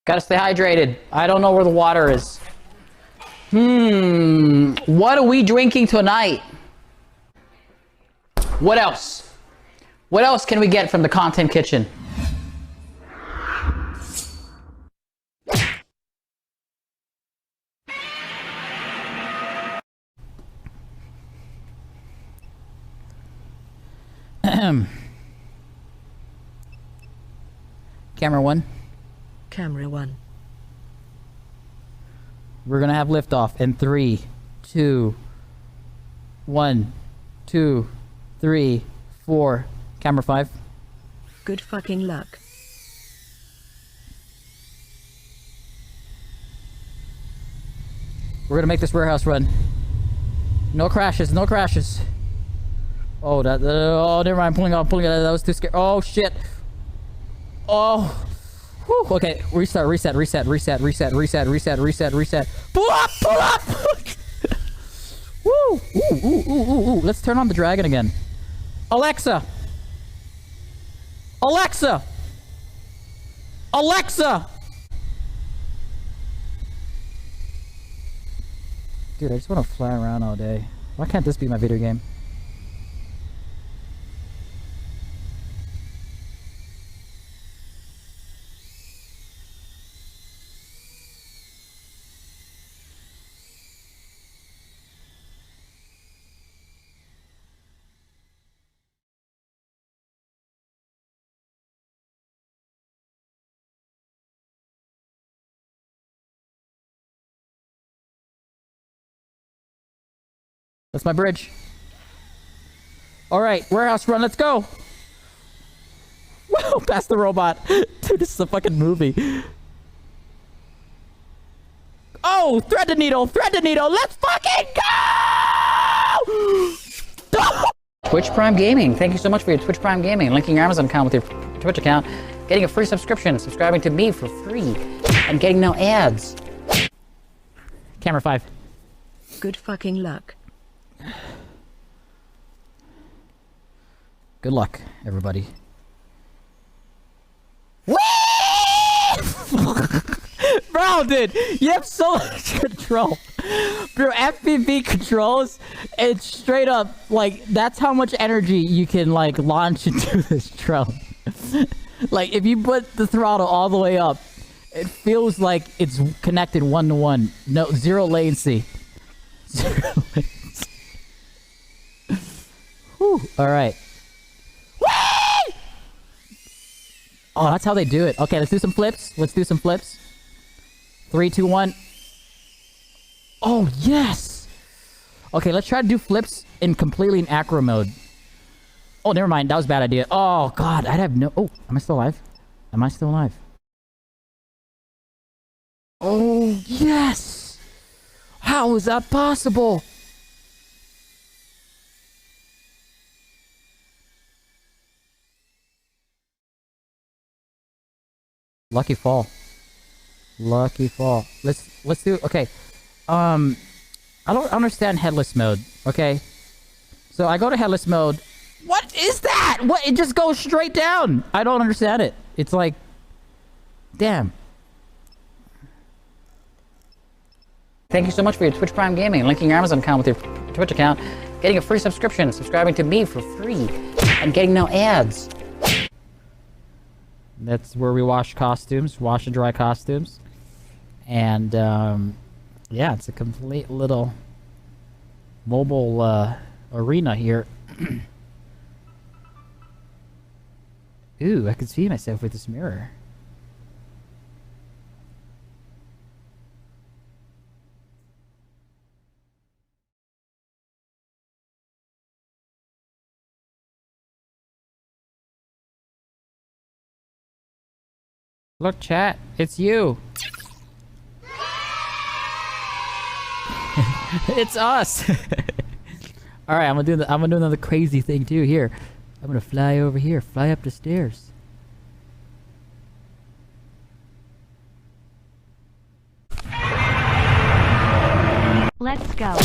Gotta stay hydrated. I don't know where the water is. What are we drinking tonight? What else? What else can we get from the content kitchen? Camera one. Camera one. We're gonna have liftoff in 3, 2, 1, 2, 3, 4. Camera 5. Good fucking luck. We're gonna make this warehouse run. No crashes, no crashes. Oh, oh, never mind. Pulling off, that was too scary. Oh, shit. Oh. Whew. Okay, reset. Pull up! Woo! Ooh. Let's turn on the dragon again. Alexa! Dude, I just want to fly around all day. Why can't this be my video game? That's my bridge. All right, warehouse run, let's go. Whoa, past the robot. Dude, this is a fucking movie. Oh, thread the needle, let's fucking go! Twitch Prime Gaming, thank you so much for your Twitch Prime Gaming. Linking your Amazon account with your Twitch account, getting a free subscription, subscribing to me for free, and getting no ads. Camera 5. Good fucking luck. Good luck, everybody. Bro, dude, you have so much control. Bro, FPV controls, it's straight up, like, that's how much energy you can, like, launch into this drone. Like, if you put the throttle all the way up, it feels like it's connected one-to-one. No, zero latency. Zero latency. Whew, alright. Oh, that's how they do it. Okay, let's do some flips. 3, 2, 1. Oh, yes! Okay, let's try to do flips completely in acro mode. Oh, never mind. That was a bad idea. Oh, God. I'd have no... Oh, am I still alive? Oh, yes! How is that possible? Lucky fall. Let's do... Okay. I don't understand headless mode. Okay. So I go to headless mode. What is that? What? It just goes straight down. I don't understand it. It's like... Damn. Thank you so much for your Twitch Prime Gaming. Linking your Amazon account with your Twitch account. Getting a free subscription. Subscribing to me for free. And getting no ads. That's where we wash costumes, wash and dry costumes. And, yeah, it's a complete little mobile, arena here. Ooh, I can see myself with this mirror. Look, chat, it's you. It's us. All right, I'm gonna do another crazy thing too. Here, I'm gonna fly over here, fly up the stairs. Let's go.